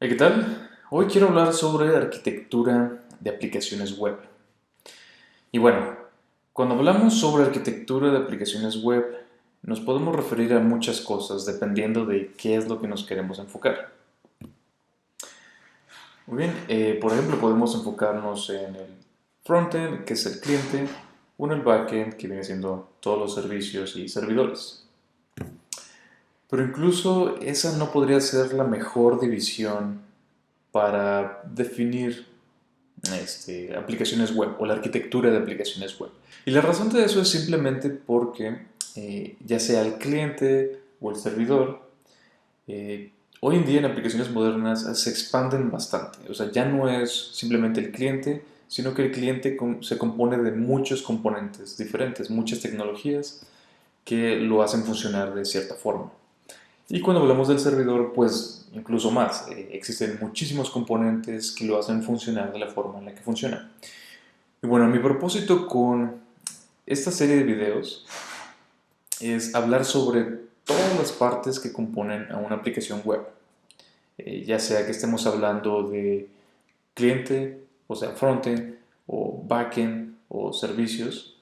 ¿Qué tal? Hoy quiero hablar sobre arquitectura de aplicaciones web. Y bueno, cuando hablamos sobre arquitectura de aplicaciones web, nos podemos referir a muchas cosas dependiendo de qué es lo que nos queremos enfocar. Muy bien, por ejemplo, podemos enfocarnos en el frontend, que es el cliente, o en el backend, que viene siendo todos los servicios y servidores. Pero incluso esa no podría ser la mejor división para definir aplicaciones web o la arquitectura de aplicaciones web. Y la razón de eso es simplemente porque ya sea el cliente o el servidor, eh, hoy en día en aplicaciones modernas se expanden bastante. O sea, ya no es simplemente el cliente, sino que el cliente se compone de muchos componentes diferentes, muchas tecnologías que lo hacen funcionar de cierta forma. Y cuando hablamos del servidor, pues incluso más. Existen muchísimos componentes que lo hacen funcionar de la forma en la que funciona. Y bueno, mi propósito con esta serie de videos es hablar sobre todas las partes que componen a una aplicación web. Ya sea que estemos hablando de cliente, o sea, frontend, o backend, o servicios.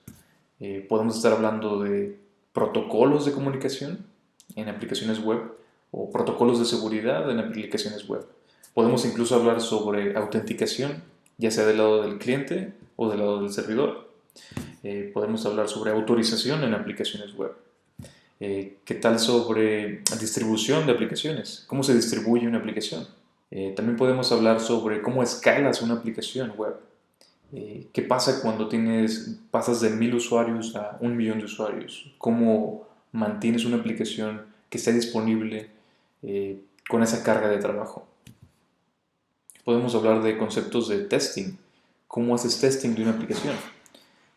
Podemos estar hablando de protocolos de comunicación en aplicaciones web o protocolos de seguridad en aplicaciones web. Podemos incluso hablar sobre autenticación, ya sea del lado del cliente o del lado del servidor. Podemos hablar sobre autorización en aplicaciones web. ¿Qué tal sobre distribución de aplicaciones? ¿Cómo se distribuye una aplicación? También podemos hablar sobre cómo escalas una aplicación web. ¿Qué pasa cuando pasas de 1000 usuarios a 1 millón de usuarios? ¿Cómo mantienes una aplicación que esté disponible con esa carga de trabajo? Podemos hablar de conceptos de testing. ¿Cómo haces testing de una aplicación?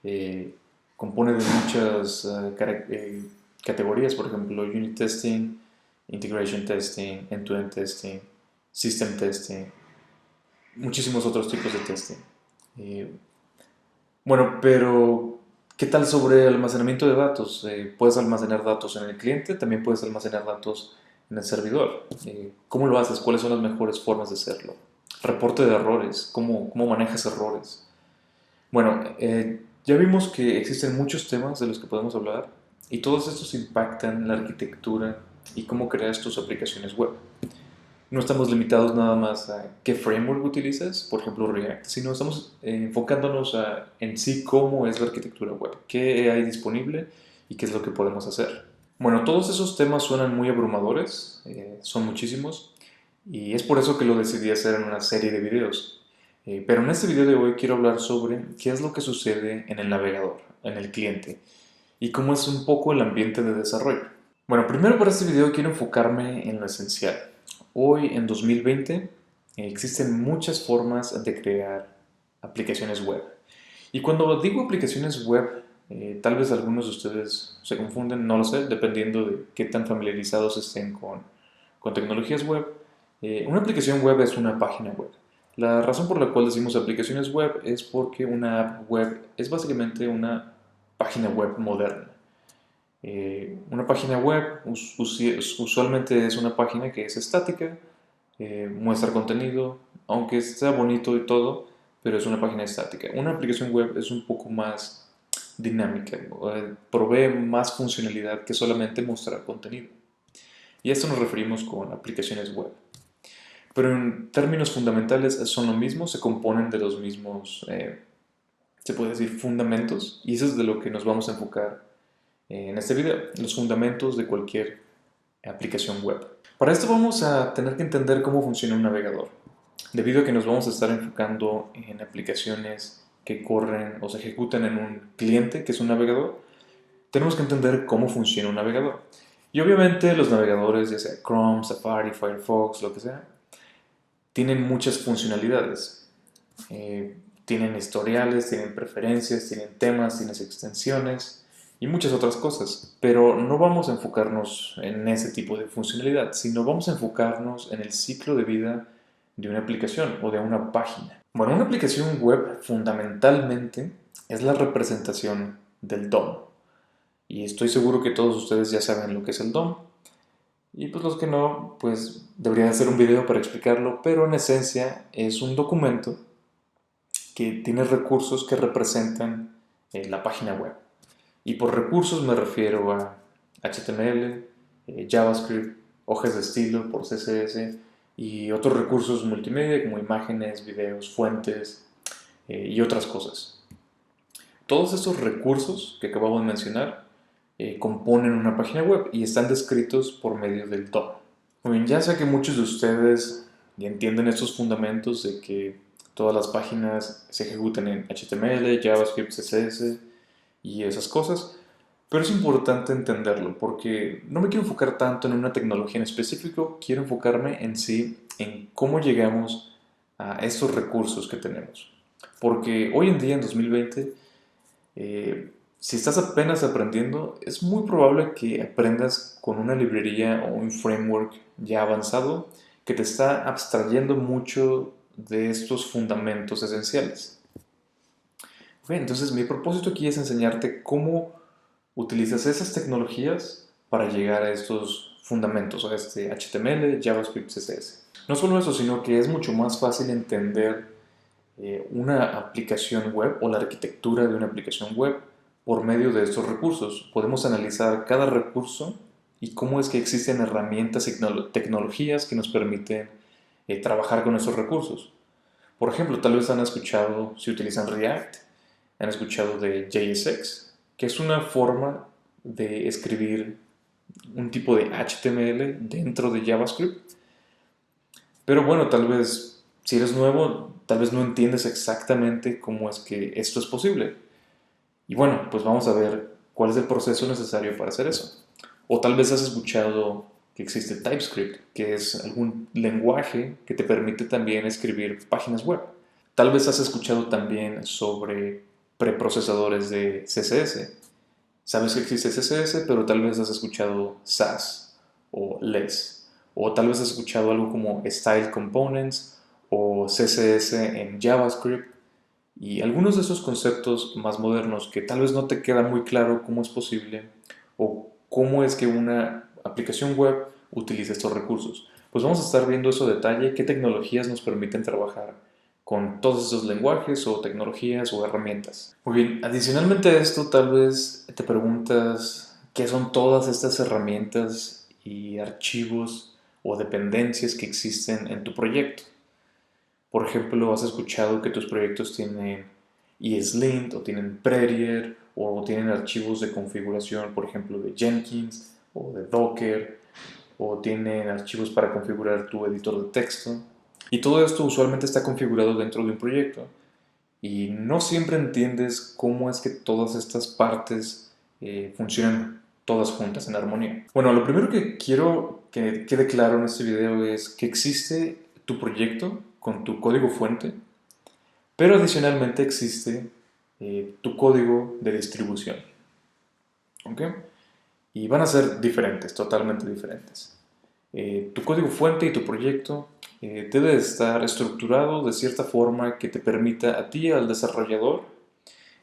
Eh, Compone de muchas categorías, por ejemplo, unit testing, integration testing, end-to-end testing, system testing, muchísimos otros tipos de testing. Eh, Bueno, pero ¿qué tal sobre almacenamiento de datos? Puedes almacenar datos en el cliente, también puedes almacenar datos en el servidor. ¿Cómo lo haces? ¿Cuáles son las mejores formas de hacerlo? Reporte de errores, ¿cómo manejas errores? Bueno, ya vimos que existen muchos temas de los que podemos hablar y todos estos impactan la arquitectura y cómo creas tus aplicaciones web. No estamos limitados nada más a qué framework utilizas, por ejemplo React, sino estamos enfocándonos en sí cómo es la arquitectura web, qué hay disponible y qué es lo que podemos hacer. Bueno, todos esos temas suenan muy abrumadores, son muchísimos, y es por eso que lo decidí hacer en una serie de videos. Pero en este video de hoy quiero hablar sobre qué es lo que sucede en el navegador, en el cliente, y cómo es un poco el ambiente de desarrollo. Bueno, primero para este video quiero enfocarme en lo esencial. Hoy, en 2020, existen muchas formas de crear aplicaciones web. Y cuando digo aplicaciones web, tal vez algunos de ustedes se confunden, no lo sé, dependiendo de qué tan familiarizados estén con tecnologías web. Una aplicación web es una página web. La razón por la cual decimos aplicaciones web es porque una app web es básicamente una página web moderna. Una página web usualmente es una página que es estática, muestra contenido, aunque sea bonito y todo, pero es una página estática. Una aplicación web es un poco más dinámica, provee más funcionalidad que solamente mostrar contenido. Y a esto nos referimos con aplicaciones web. Pero en términos fundamentales son lo mismo, se componen de los mismos, se puede decir, fundamentos, y eso es de lo que nos vamos a enfocar en este video, los fundamentos de cualquier aplicación web. Para esto vamos a tener que entender cómo funciona un navegador, debido a que nos vamos a estar enfocando en aplicaciones que corren o se ejecutan en un cliente, que es un navegador. Tenemos que entender cómo funciona un navegador. Y obviamente los navegadores, ya sea Chrome, Safari, Firefox, lo que sea, tienen muchas funcionalidades. Tienen historiales, tienen preferencias, tienen temas, tienen extensiones y muchas otras cosas. Pero no vamos a enfocarnos en ese tipo de funcionalidad, sino vamos a enfocarnos en el ciclo de vida de una aplicación o de una página. Bueno, una aplicación web fundamentalmente es la representación del DOM. Y estoy seguro que todos ustedes ya saben lo que es el DOM. Y pues los que no, pues debería hacer un video para explicarlo, pero en esencia es un documento que tiene recursos que representan la página web. Y por recursos me refiero a HTML, JavaScript, hojas de estilo por CSS y otros recursos multimedia como imágenes, videos, fuentes y otras cosas. Todos estos recursos que acabamos de mencionar componen una página web y están descritos por medio del DOM. Muy bien, ya sé que muchos de ustedes ya entienden estos fundamentos de que todas las páginas se ejecutan en HTML, JavaScript, CSS y esas cosas, pero es importante entenderlo porque no me quiero enfocar tanto en una tecnología en específico, quiero enfocarme en sí, en cómo llegamos a estos recursos que tenemos. Porque hoy en día, en 2020, si estás apenas aprendiendo, es muy probable que aprendas con una librería o un framework ya avanzado que te está abstrayendo mucho de estos fundamentos esenciales. Bien, entonces mi propósito aquí es enseñarte cómo utilizas esas tecnologías para llegar a estos fundamentos, a este HTML, JavaScript, CSS. No solo eso, sino que es mucho más fácil entender una aplicación web o la arquitectura de una aplicación web por medio de estos recursos. Podemos analizar cada recurso y cómo es que existen herramientas y tecnologías que nos permiten trabajar con esos recursos. Por ejemplo, tal vez han escuchado, si utilizan React, han escuchado de JSX, que es una forma de escribir un tipo de HTML dentro de JavaScript. Pero bueno, tal vez si eres nuevo, tal vez no entiendes exactamente cómo es que esto es posible. Y bueno, pues vamos a ver cuál es el proceso necesario para hacer eso. O tal vez has escuchado que existe TypeScript, que es algún lenguaje que te permite también escribir páginas web. Tal vez has escuchado también sobre preprocesadores de CSS. Sabes que existe CSS, pero tal vez has escuchado Sass o Less. O tal vez has escuchado algo como Style Components o CSS en JavaScript. Y algunos de esos conceptos más modernos que tal vez no te queda muy claro cómo es posible o cómo es que una aplicación web utiliza estos recursos. Pues vamos a estar viendo eso a detalle, qué tecnologías nos permiten trabajar con todos esos lenguajes o tecnologías o herramientas. Muy bien, adicionalmente a esto tal vez te preguntas qué son todas estas herramientas y archivos o dependencias que existen en tu proyecto. Por ejemplo, has escuchado que tus proyectos tienen ESLint o tienen Prettier o tienen archivos de configuración, por ejemplo, de Jenkins o de Docker o tienen archivos para configurar tu editor de texto. Y todo esto usualmente está configurado dentro de un proyecto y no siempre entiendes cómo es que todas estas partes funcionan todas juntas en armonía. Bueno, lo primero que quiero que quede claro en este video es que existe tu proyecto con tu código fuente, pero adicionalmente existe tu código de distribución. ¿Ok? Y van a ser diferentes, totalmente diferentes. Tu código fuente y tu proyecto debe estar estructurado de cierta forma que te permita a ti, al desarrollador,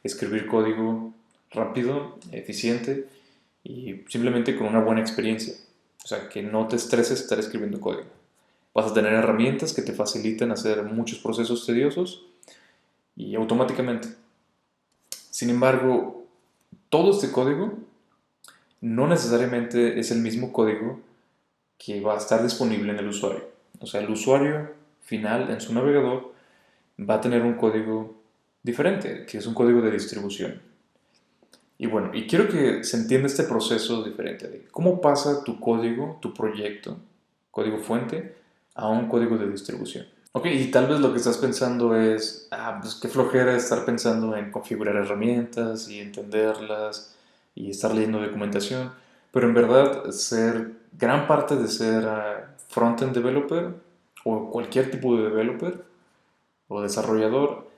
escribir código rápido, eficiente y simplemente con una buena experiencia. O sea, que no te estreses estar escribiendo código. Vas a tener herramientas que te faciliten hacer muchos procesos tediosos y automáticamente. Sin embargo, todo este código no necesariamente es el mismo código que va a estar disponible en el usuario. O sea, el usuario final en su navegador va a tener un código diferente, que es un código de distribución. Y bueno, y quiero que se entienda este proceso diferente de cómo pasa tu código, tu proyecto, código fuente, a un código de distribución. Ok, y tal vez lo que estás pensando es, pues qué flojera estar pensando en configurar herramientas y entenderlas y estar leyendo documentación, pero en verdad gran parte de ser front-end developer o cualquier tipo de developer o desarrollador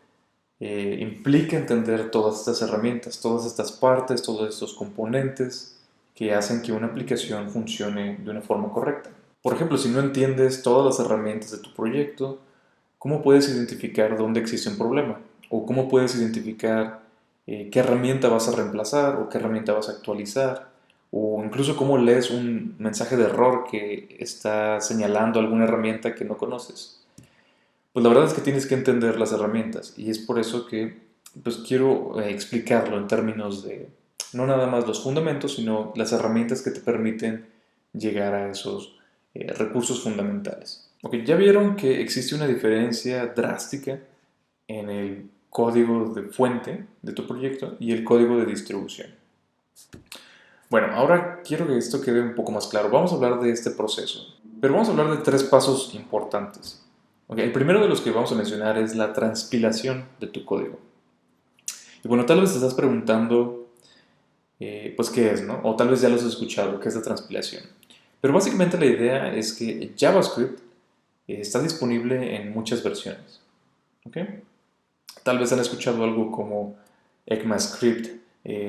implica entender todas estas herramientas, todas estas partes, todos estos componentes que hacen que una aplicación funcione de una forma correcta. Por ejemplo, si no entiendes todas las herramientas de tu proyecto, ¿cómo puedes identificar dónde existe un problema? ¿O cómo puedes identificar qué herramienta vas a reemplazar o qué herramienta vas a actualizar? o incluso cómo lees un mensaje de error que está señalando alguna herramienta que no conoces. Pues la verdad es que tienes que entender las herramientas y es por eso que pues quiero explicarlo en términos de no nada más los fundamentos, sino las herramientas que te permiten llegar a esos recursos fundamentales. Ok, ya vieron que existe una diferencia drástica en el código de fuente de tu proyecto y el código de distribución. Bueno, ahora quiero que esto quede un poco más claro. Vamos a hablar de este proceso, pero vamos a hablar de tres pasos importantes. Okay, el primero de los que vamos a mencionar es la transpilación de tu código. Y bueno, tal vez te estás preguntando, pues, ¿qué es, no? O tal vez ya lo has escuchado, ¿qué es la transpilación? Pero básicamente la idea es que JavaScript está disponible en muchas versiones. ¿Ok? Tal vez han escuchado algo como ECMAScript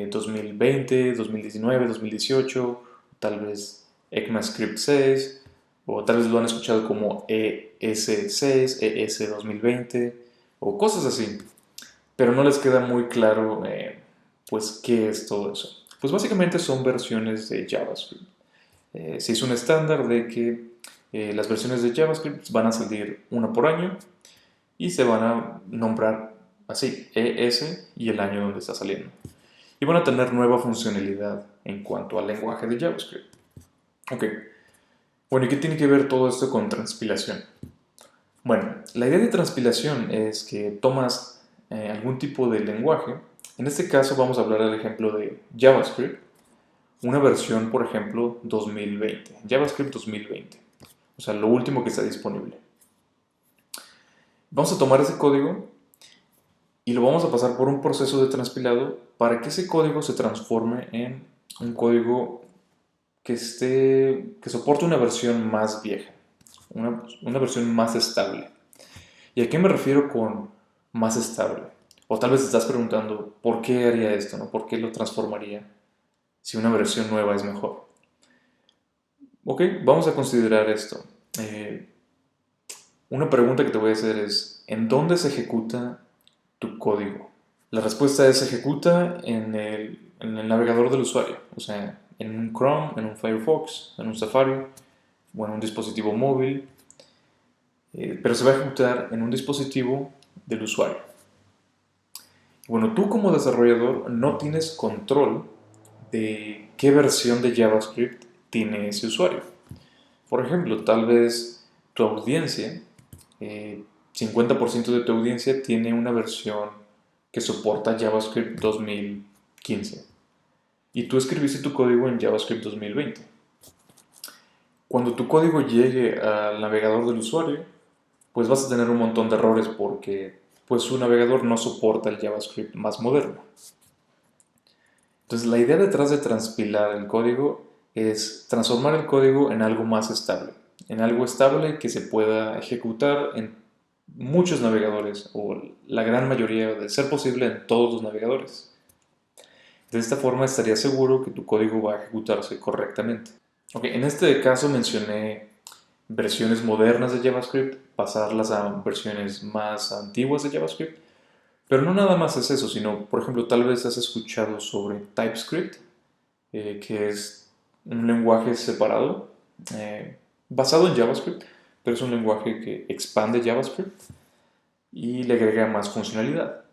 2020, 2019, 2018, tal vez ECMAScript 6, o tal vez lo han escuchado como ES6, ES 2020, o cosas así, pero no les queda muy claro, pues, qué es todo eso. Pues básicamente son versiones de JavaScript. Se hizo un estándar de que las versiones de JavaScript van a salir una por año y se van a nombrar así, ES y el año donde está saliendo. Y van a tener nueva funcionalidad en cuanto al lenguaje de JavaScript. Ok, bueno, ¿y qué tiene que ver todo esto con transpilación? Bueno, la idea de transpilación es que tomas algún tipo de lenguaje. En este caso vamos a hablar del ejemplo de JavaScript, una versión, por ejemplo, 2020, JavaScript 2020, o sea, lo último que está disponible. Vamos a tomar ese código y lo vamos a pasar por un proceso de transpilado para que ese código se transforme en un código que soporte una versión más vieja, una versión más estable. ¿Y a qué me refiero con más estable? O tal vez te estás preguntando, ¿por qué haría esto? ¿No? ¿Por qué lo transformaría si una versión nueva es mejor? Ok, vamos a considerar esto. Eh, una pregunta que te voy a hacer es, ¿en dónde se ejecuta tu código? La respuesta es se ejecuta en el navegador del usuario, o sea, en un Chrome, en un Firefox, en un Safari o en un dispositivo móvil, pero se va a ejecutar en un dispositivo del usuario. Bueno, tú como desarrollador no tienes control de qué versión de JavaScript tiene ese usuario. Por ejemplo, tal vez tu audiencia, 50% de tu audiencia tiene una versión que soporta JavaScript 2015 y tú escribiste tu código en JavaScript 2020. Cuando tu código llegue al navegador del usuario, pues vas a tener un montón de errores porque pues su navegador no soporta el JavaScript más moderno. Entonces la idea detrás de transpilar el código es transformar el código en algo más estable, en algo estable que se pueda ejecutar en muchos navegadores o la gran mayoría, de ser posible, en todos los navegadores. De esta forma estaría seguro que tu código va a ejecutarse correctamente. Ok, en este caso mencioné versiones modernas de JavaScript, pasarlas a versiones más antiguas de JavaScript, pero no nada más es eso, sino, por ejemplo, tal vez has escuchado sobre TypeScript, que es un lenguaje separado, basado en JavaScript, pero es un lenguaje que expande JavaScript y le agrega más funcionalidad.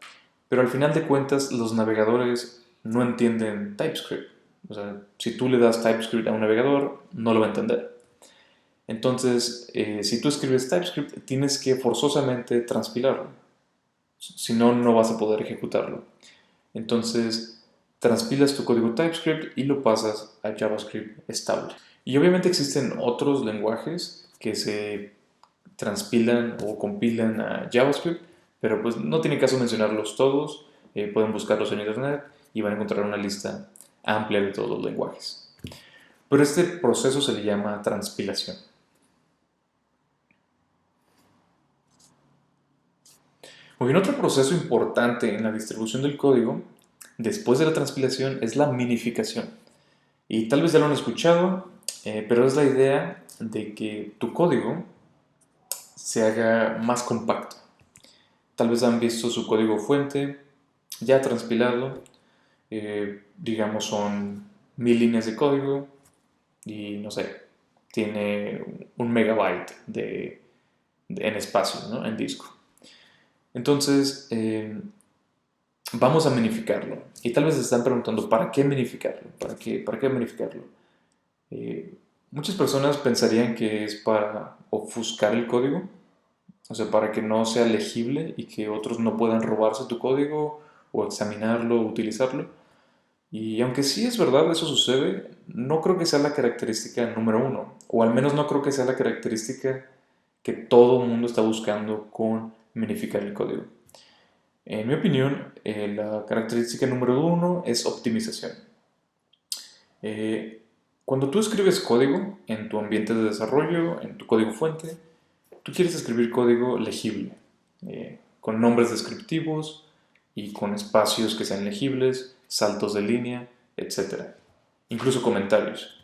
Pero al final de cuentas, los navegadores no entienden TypeScript. O sea, si tú le das TypeScript a un navegador, no lo va a entender. Entonces, si tú escribes TypeScript, tienes que forzosamente transpilarlo. Si no, no vas a poder ejecutarlo. Entonces, transpilas tu código TypeScript y lo pasas a JavaScript estable. Y obviamente existen otros lenguajes que se transpilan o compilan a JavaScript, pero pues no tiene caso mencionarlos todos. Pueden buscarlos en internet y van a encontrar una lista amplia de todos los lenguajes. Pero este proceso se le llama transpilación. Muy bien, otro proceso importante en la distribución del código, después de la transpilación, es la minificación. Y tal vez ya lo han escuchado, pero es la idea de que tu código se haga más compacto. Tal vez han visto su código fuente ya transpilado, digamos son 1000 líneas de código y no sé, tiene 1 megabyte en espacio, ¿no? En disco. Entonces, vamos a minificarlo. Y tal vez se están preguntando, ¿para qué minificarlo? Para qué minificarlo? Eh, Muchas personas pensarían que es para ofuscar el código, o sea, para que no sea legible y que otros no puedan robarse tu código o examinarlo o utilizarlo. Y aunque sí es verdad, eso sucede, no creo que sea la característica número uno, o al menos no creo que sea la característica que todo el mundo está buscando con minificar el código. En mi opinión, la característica número uno es optimización. Eh, Cuando tú escribes código en tu ambiente de desarrollo, en tu código fuente, tú quieres escribir código legible, con nombres descriptivos y con espacios que sean legibles, saltos de línea, etcétera, incluso comentarios.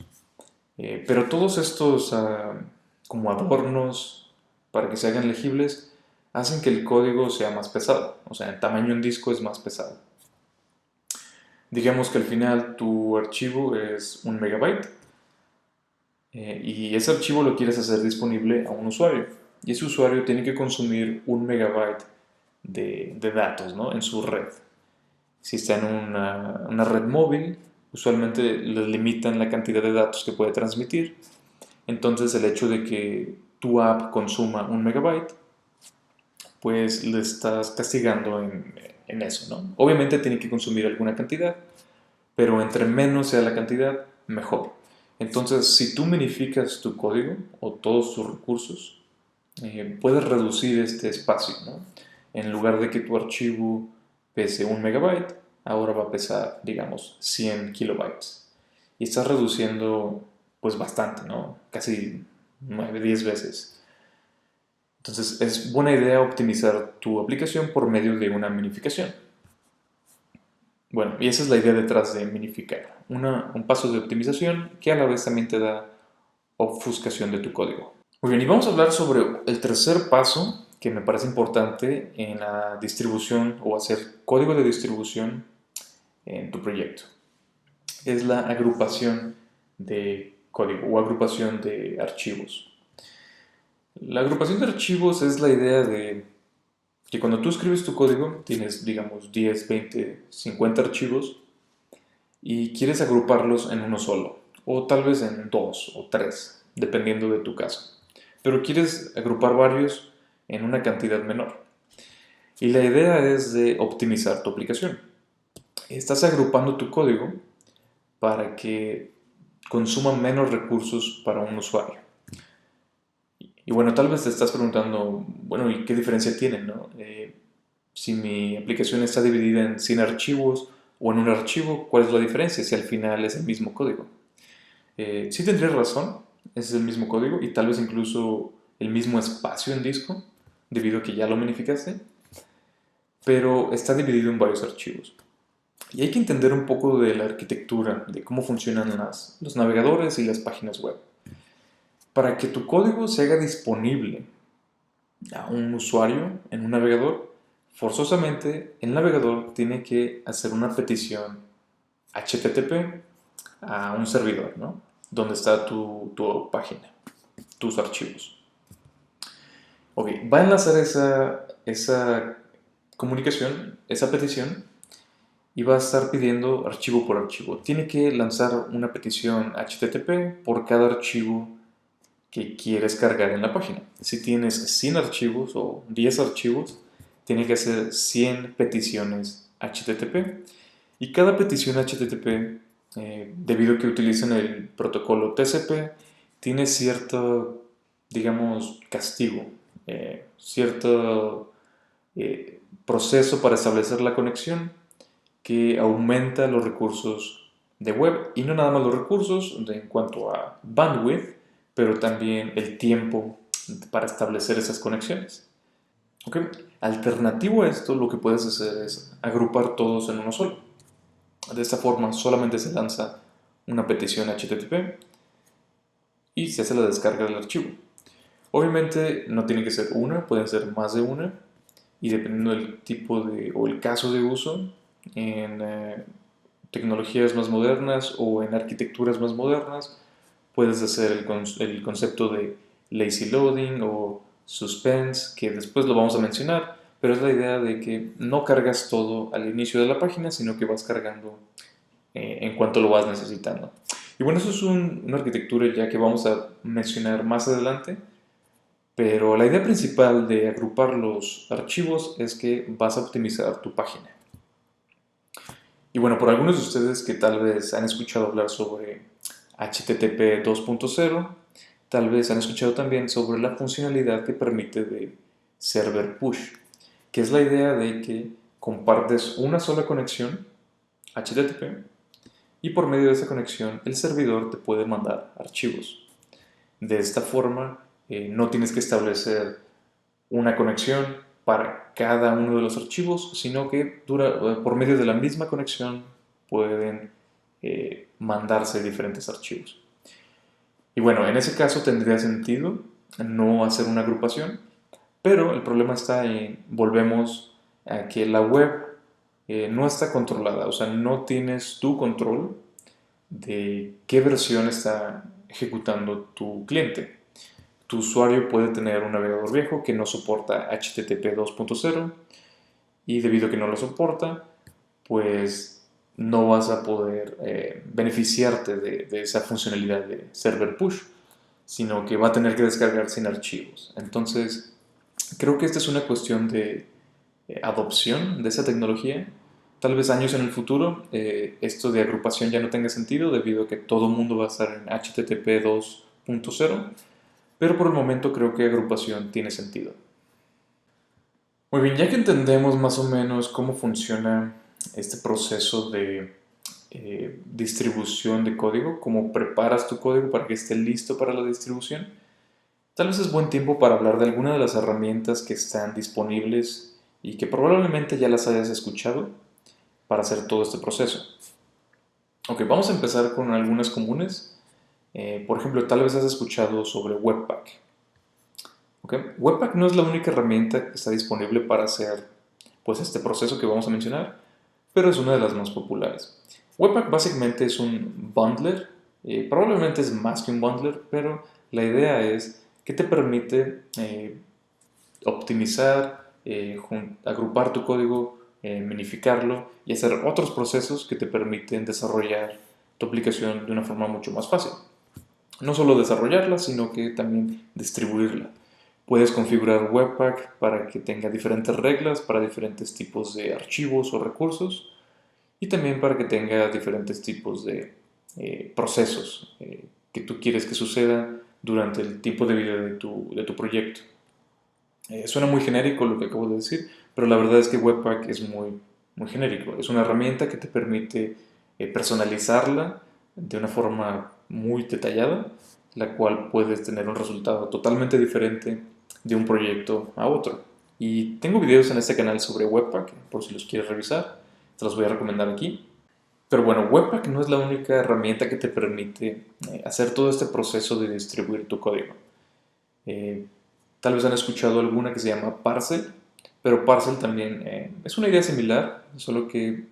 Pero todos estos como adornos para que se hagan legibles hacen que el código sea más pesado, o sea, el tamaño en disco es más pesado. Digamos que al final tu archivo es 1 megabyte y ese archivo lo quieres hacer disponible a un usuario y ese usuario tiene que consumir 1 megabyte de datos, ¿no? En su red. Si está en una red móvil, usualmente le limitan la cantidad de datos que puede transmitir. Entonces el hecho de que tu app consuma 1 megabyte, pues le estás castigando en eso, ¿no? Obviamente tiene que consumir alguna cantidad, pero entre menos sea la cantidad, mejor. Entonces, si tú minificas tu código o todos tus recursos, puedes reducir este espacio, ¿no? En lugar de que tu archivo pese 1 megabyte, ahora va a pesar, digamos, 100 kilobytes. Y estás reduciendo, pues bastante, ¿no? Casi 9, 10 veces. Entonces, es buena idea optimizar tu aplicación por medio de una minificación. Bueno, y esa es la idea detrás de minificar. Un paso de optimización que a la vez también te da obfuscación de tu código. Muy bien, y vamos a hablar sobre el tercer paso que me parece importante en la distribución o hacer código de distribución en tu proyecto. Es la agrupación de código o agrupación de archivos. La agrupación de archivos es la idea de que cuando tú escribes tu código tienes, digamos, 10, 20, 50 archivos y quieres agruparlos en uno solo, o tal vez en dos o tres, dependiendo de tu caso. Pero quieres agrupar varios en una cantidad menor. Y la idea es de optimizar tu aplicación. Estás agrupando tu código para que consuma menos recursos para un usuario. Y bueno, tal vez te estás preguntando, bueno, ¿y qué diferencia tienen, no? Si mi aplicación está dividida en 100 archivos o en un archivo, ¿cuál es la diferencia si al final es el mismo código? Sí tendrías razón, es el mismo código y tal vez incluso el mismo espacio en disco, debido a que ya lo minificaste, pero está dividido en varios archivos. Y hay que entender un poco de la arquitectura, de cómo funcionan los navegadores y las páginas web. Para que tu código se haga disponible a un usuario en un navegador, forzosamente el navegador tiene que hacer una petición HTTP a un servidor, ¿no? Donde está tu página, tus archivos. Ok, va a enlazar esa comunicación, esa petición, y va a estar pidiendo archivo por archivo. Tiene que lanzar una petición HTTP por cada archivo que quieres cargar en la página. Si tienes 100 archivos o 10 archivos, tiene que hacer 100 peticiones HTTP. Y cada petición HTTP, debido a que utilizan el protocolo TCP, tiene cierto, digamos, castigo, cierto proceso para establecer la conexión que aumenta los recursos de web y no nada más los recursos en cuanto a bandwidth, pero también el tiempo para establecer esas conexiones. ¿Okay? Alternativo a esto, lo que puedes hacer es agrupar todos en uno solo. De esta forma solamente se lanza una petición HTTP y se hace la descarga del archivo. Obviamente no tiene que ser una, pueden ser más de una y dependiendo del tipo o el caso de uso, tecnologías más modernas o en arquitecturas más modernas, puedes hacer el concepto de lazy loading o suspense, que después lo vamos a mencionar, pero es la idea de que no cargas todo al inicio de la página, sino que vas cargando en cuanto lo vas necesitando. Y bueno, eso es una arquitectura ya que vamos a mencionar más adelante, pero la idea principal de agrupar los archivos es que vas a optimizar tu página. Y bueno, por algunos de ustedes que tal vez han escuchado hablar sobre HTTP 2.0, tal vez han escuchado también sobre la funcionalidad que permite de server push, que es la idea de que compartes una sola conexión HTTP y por medio de esa conexión el servidor te puede mandar archivos. De esta forma, no tienes que establecer una conexión para cada uno de los archivos, sino que por medio de la misma conexión pueden mandarse diferentes archivos. Y bueno, en ese caso tendría sentido no hacer una agrupación, pero el problema está en, volvemos a que la web no está controlada, o sea, no tienes tu control de qué versión está ejecutando tu cliente. Tu usuario puede tener un navegador viejo que no soporta HTTP 2.0 y debido a que no lo soporta, pues no vas a poder beneficiarte de esa funcionalidad de server push, sino que va a tener que descargar sin archivos. Entonces, creo que esta es una cuestión de adopción de esa tecnología. Tal vez años en el futuro esto de agrupación ya no tenga sentido debido a que todo el mundo va a estar en HTTP 2.0, pero por el momento creo que agrupación tiene sentido. Muy bien, ya que entendemos más o menos cómo funciona este proceso de distribución de código, cómo preparas tu código para que esté listo para la distribución, tal vez es buen tiempo para hablar de alguna de las herramientas que están disponibles y que probablemente ya las hayas escuchado para hacer todo este proceso. Ok, vamos a empezar con algunas comunes. Por ejemplo, tal vez has escuchado sobre Webpack. ¿Okay? Webpack no es la única herramienta que está disponible para hacer pues, este proceso que vamos a mencionar, pero es una de las más populares. Webpack básicamente es un bundler, probablemente es más que un bundler, pero la idea es que te permite optimizar, agrupar tu código, minificarlo y hacer otros procesos que te permiten desarrollar tu aplicación de una forma mucho más fácil. No solo desarrollarla, sino que también distribuirla. Puedes configurar Webpack para que tenga diferentes reglas para diferentes tipos de archivos o recursos y también para que tenga diferentes tipos de procesos que tú quieres que sucedan durante el tiempo de vida de tu proyecto. Suena muy genérico lo que acabo de decir, pero la verdad es que Webpack es muy genérico. Es una herramienta que te permite personalizarla de una forma muy detallada, la cual puedes tener un resultado totalmente diferente de un proyecto a otro. Y tengo videos en este canal sobre Webpack, por si los quieres revisar, te los voy a recomendar aquí. Pero bueno, Webpack no es la única herramienta que te permite hacer todo este proceso de distribuir tu código. Eh, Tal vez han escuchado alguna que se llama Parcel, pero Parcel también es una idea similar, solo que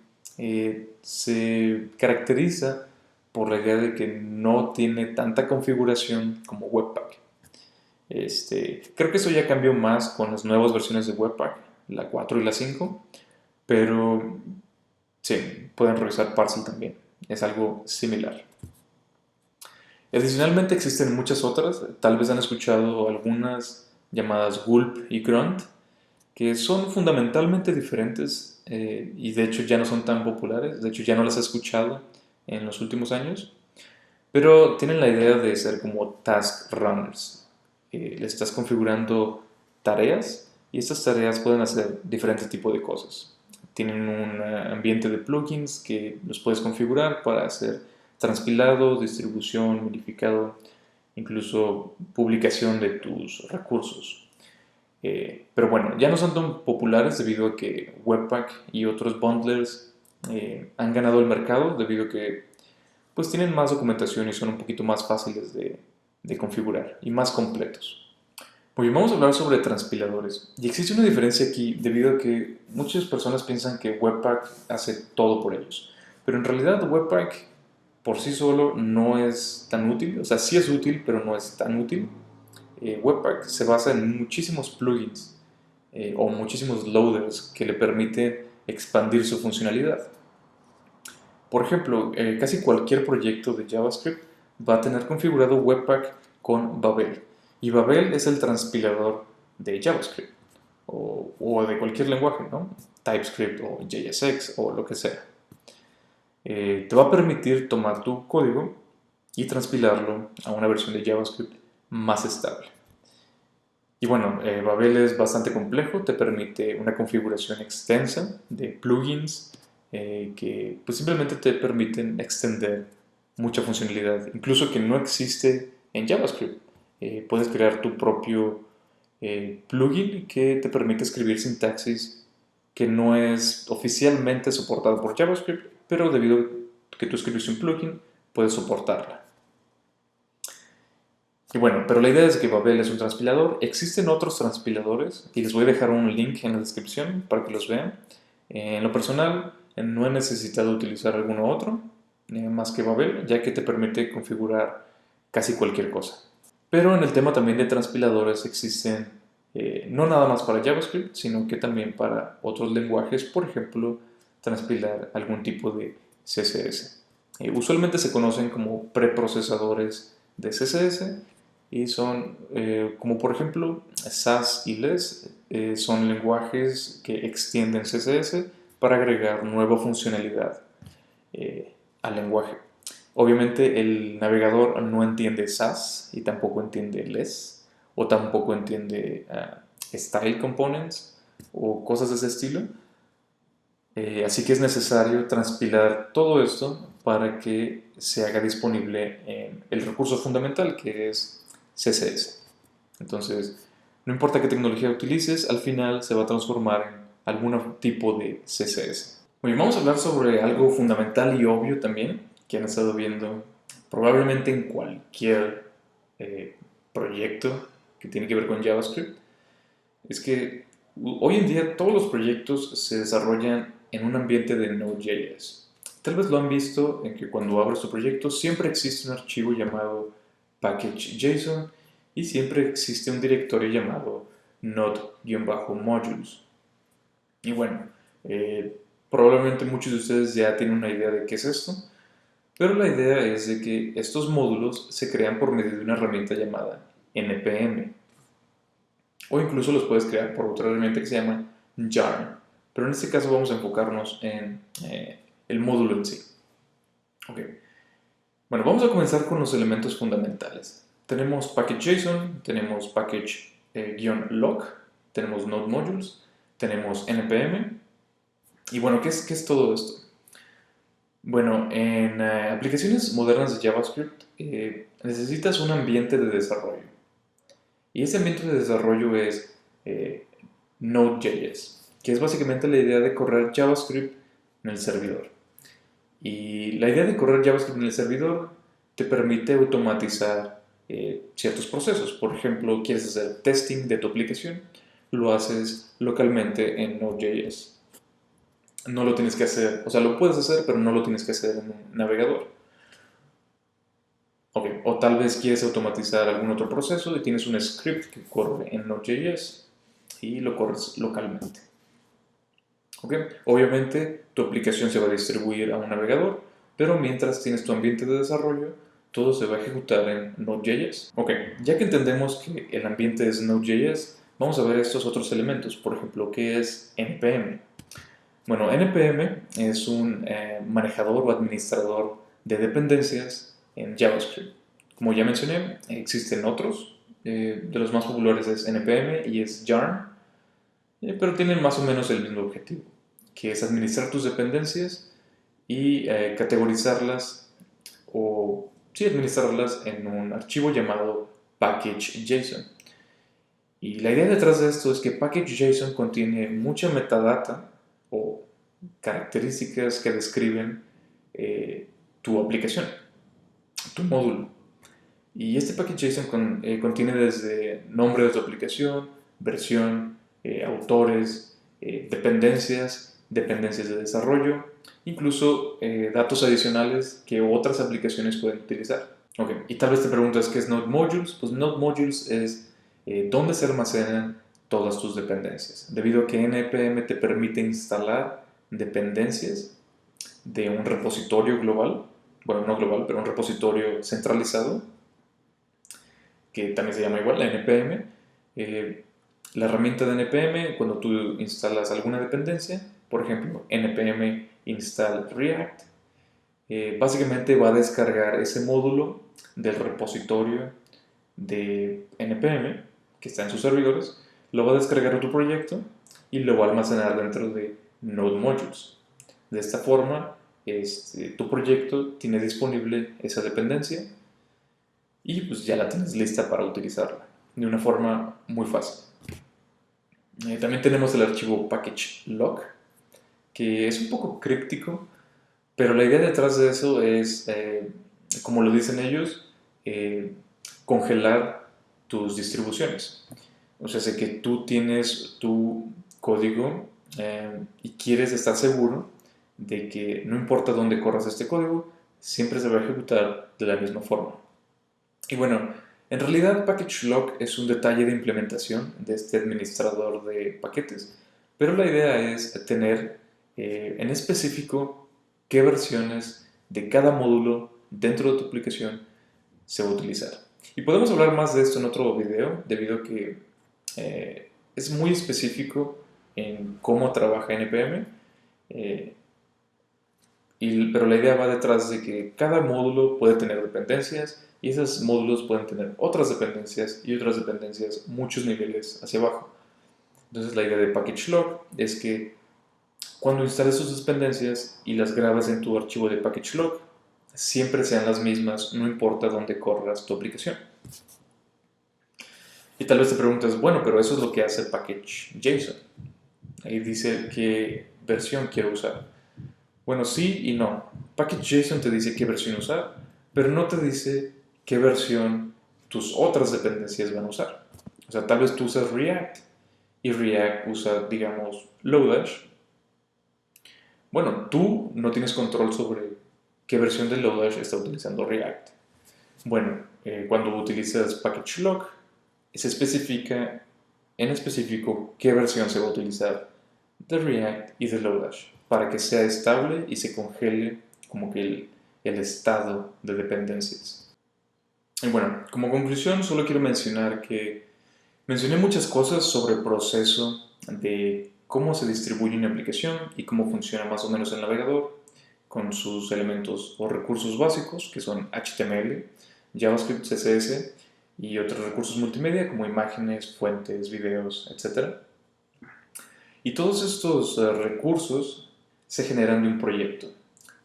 se caracteriza por la idea de que no tiene tanta configuración como Webpack. Creo que eso ya cambió más con las nuevas versiones de Webpack, la 4 y la 5, pero sí, pueden revisar Parcel también, es algo similar. Adicionalmente existen muchas otras, tal vez han escuchado algunas llamadas Gulp y Grunt, que son fundamentalmente diferentes y de hecho ya no son tan populares, de hecho ya no las he escuchado en los últimos años, pero tienen la idea de ser como task runners. Le estás configurando tareas y estas tareas pueden hacer diferentes tipos de cosas. Tienen un ambiente de plugins que los puedes configurar para hacer transpilado, distribución, modificado, incluso publicación de tus recursos. Pero bueno, ya no son tan populares debido a que Webpack y otros bundlers han ganado el mercado debido a que pues tienen más documentación y son un poquito más fáciles de configurar y más completos. Muy bien, vamos a hablar sobre transpiladores. Y existe una diferencia aquí debido a que muchas personas piensan que Webpack hace todo por ellos. Pero en realidad Webpack por sí solo no es tan útil, o sea, sí es útil, pero no es tan útil. Webpack se basa en muchísimos plugins o muchísimos loaders que le permiten expandir su funcionalidad. Por ejemplo, casi cualquier proyecto de JavaScript va a tener configurado Webpack con Babel. Y Babel es el transpilador de JavaScript o de cualquier lenguaje, ¿no? TypeScript o JSX o lo que sea. Te va a permitir tomar tu código y transpilarlo a una versión de JavaScript más estable. Y bueno, Babel es bastante complejo, te permite una configuración extensa de plugins que pues simplemente te permiten extender mucha funcionalidad, incluso que no existe en JavaScript. Puedes crear tu propio plugin que te permite escribir sintaxis que no es oficialmente soportada por JavaScript, pero debido a que tú escribes un plugin, puedes soportarla. Y bueno, pero la idea es que Babel es un transpilador. Existen otros transpiladores y les voy a dejar un link en la descripción para que los vean. En lo personal, no he necesitado utilizar alguno otro más que Babel, ya que te permite configurar casi cualquier cosa. Pero en el tema también de transpiladores existen no nada más para JavaScript, sino que también para otros lenguajes, por ejemplo, transpilar algún tipo de CSS. Usualmente se conocen como preprocesadores de CSS y son como por ejemplo Sass y Less, son lenguajes que extienden CSS para agregar nueva funcionalidad al lenguaje. Obviamente el navegador no entiende Sass y tampoco entiende Less o tampoco entiende Style Components o cosas de ese estilo. Así que es necesario transpilar todo esto para que se haga disponible en el recurso fundamental que es CSS. Entonces, no importa qué tecnología utilices, al final se va a transformar en algún tipo de CSS. Muy bien, vamos a hablar sobre algo fundamental y obvio también que han estado viendo probablemente en cualquier proyecto que tiene que ver con JavaScript. Es que hoy en día todos los proyectos se desarrollan en un ambiente de Node.js. Tal vez lo han visto en que cuando abres tu proyecto siempre existe un archivo llamado package.json y siempre existe un directorio llamado node-modules. Y bueno, probablemente muchos de ustedes ya tienen una idea de qué es esto, pero la idea es de que estos módulos se crean por medio de una herramienta llamada npm, o incluso los puedes crear por otra herramienta que se llama Yarn, pero en este caso vamos a enfocarnos en el módulo en sí. Ok, bueno, vamos a comenzar con los elementos fundamentales. Tenemos package.json, tenemos package-lock, tenemos node modules, tenemos npm. Y bueno, ¿qué es todo esto? Bueno, en aplicaciones modernas de JavaScript necesitas un ambiente de desarrollo. Y ese ambiente de desarrollo es Node.js, que es básicamente la idea de correr JavaScript en el servidor. Y la idea de correr JavaScript en el servidor te permite automatizar ciertos procesos. Por ejemplo, quieres hacer testing de tu aplicación, lo haces localmente en Node.js. No lo tienes que hacer, o sea, lo puedes hacer, pero no lo tienes que hacer en un navegador. Okay. O tal vez quieres automatizar algún otro proceso y tienes un script que corre en Node.js y lo corres localmente. Okay. Obviamente tu aplicación se va a distribuir a un navegador, pero mientras tienes tu ambiente de desarrollo, todo se va a ejecutar en Node.js. Ok, ya que entendemos que el ambiente es Node.js, vamos a ver estos otros elementos. Por ejemplo, ¿qué es npm? Bueno, npm es un manejador o administrador de dependencias en JavaScript. Como ya mencioné, existen otros. De los más populares es npm y es Yarn, pero tienen más o menos el mismo objetivo, que es administrar tus dependencias y categorizarlas o sí, administrarlas en un archivo llamado package.json. Y la idea detrás de esto es que package.json contiene mucha metadata o características que describen tu aplicación, tu módulo. Y este package.json contiene desde nombre de tu aplicación, versión, autores, dependencias dependencias de desarrollo, incluso datos adicionales que otras aplicaciones pueden utilizar. Ok, y tal vez te preguntas qué es Node Modules. Pues Node Modules es dónde se almacenan todas tus dependencias. Debido a que NPM te permite instalar dependencias de un repositorio global, bueno, no global, pero un repositorio centralizado, que también se llama igual, la NPM. La herramienta de NPM, cuando tú instalas alguna dependencia, por ejemplo, npm install React, básicamente va a descargar ese módulo del repositorio de npm que está en sus servidores, lo va a descargar a tu proyecto y lo va a almacenar dentro de Node Modules. De esta forma, tu proyecto tiene disponible esa dependencia y pues ya la tienes lista para utilizarla de una forma muy fácil. También tenemos el archivo package.lock, que es un poco críptico, pero la idea detrás de eso es, como lo dicen ellos, congelar tus distribuciones. O sea, sé que tú tienes tu código y quieres estar seguro de que no importa dónde corras este código, siempre se va a ejecutar de la misma forma. Y bueno, en realidad package.lock es un detalle de implementación de este administrador de paquetes, pero la idea es tener en específico qué versiones de cada módulo dentro de tu aplicación se va a utilizar. Y podemos hablar más de esto en otro video, debido a que es muy específico en cómo trabaja NPM, eh, pero la idea va detrás de que cada módulo puede tener dependencias y esos módulos pueden tener otras dependencias y otras dependencias muchos niveles hacia abajo. Entonces la idea de package.lock es que cuando instales tus dependencias y las grabas en tu archivo de package.lock, siempre sean las mismas, no importa dónde corras tu aplicación. Y tal vez te preguntes, bueno, pero eso es lo que hace package.json. Ahí dice qué versión quiero usar. Bueno, sí y no. Package.json te dice qué versión usar, pero no te dice qué versión tus otras dependencias van a usar. O sea, tal vez tú usas React y React usa, digamos, Lodash. Bueno, tú no tienes control sobre qué versión de Lodash está utilizando React. Bueno, cuando utilizas package.lock, se especifica en específico qué versión se va a utilizar de React y de Lodash para que sea estable y se congele como que el estado de dependencias. Y bueno, como conclusión solo quiero mencionar que mencioné muchas cosas sobre el proceso de cómo se distribuye una aplicación y cómo funciona más o menos el navegador con sus elementos o recursos básicos que son HTML, JavaScript, CSS y otros recursos multimedia como imágenes, fuentes, videos, etc. Y todos estos recursos se generan de un proyecto,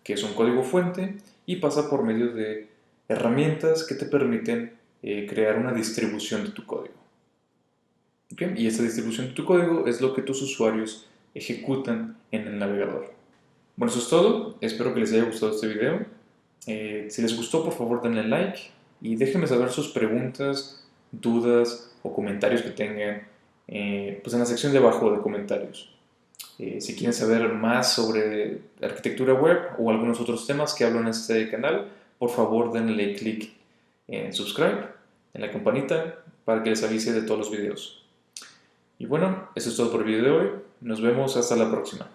que es un código fuente y pasa por medio de herramientas que te permiten crear una distribución de tu código. ¿Okay? Y esta distribución de tu código es lo que tus usuarios ejecutan en el navegador. Bueno, eso es todo. Espero que les haya gustado este video. Si les gustó, por favor denle like y déjenme saber sus preguntas, dudas o comentarios que tengan pues en la sección de abajo de comentarios. Si quieren saber más sobre arquitectura web o algunos otros temas que hablo en este canal, por favor denle clic en subscribe, en la campanita, para que les avise de todos los videos. Y bueno, eso es todo por el video de hoy. Nos vemos hasta la próxima.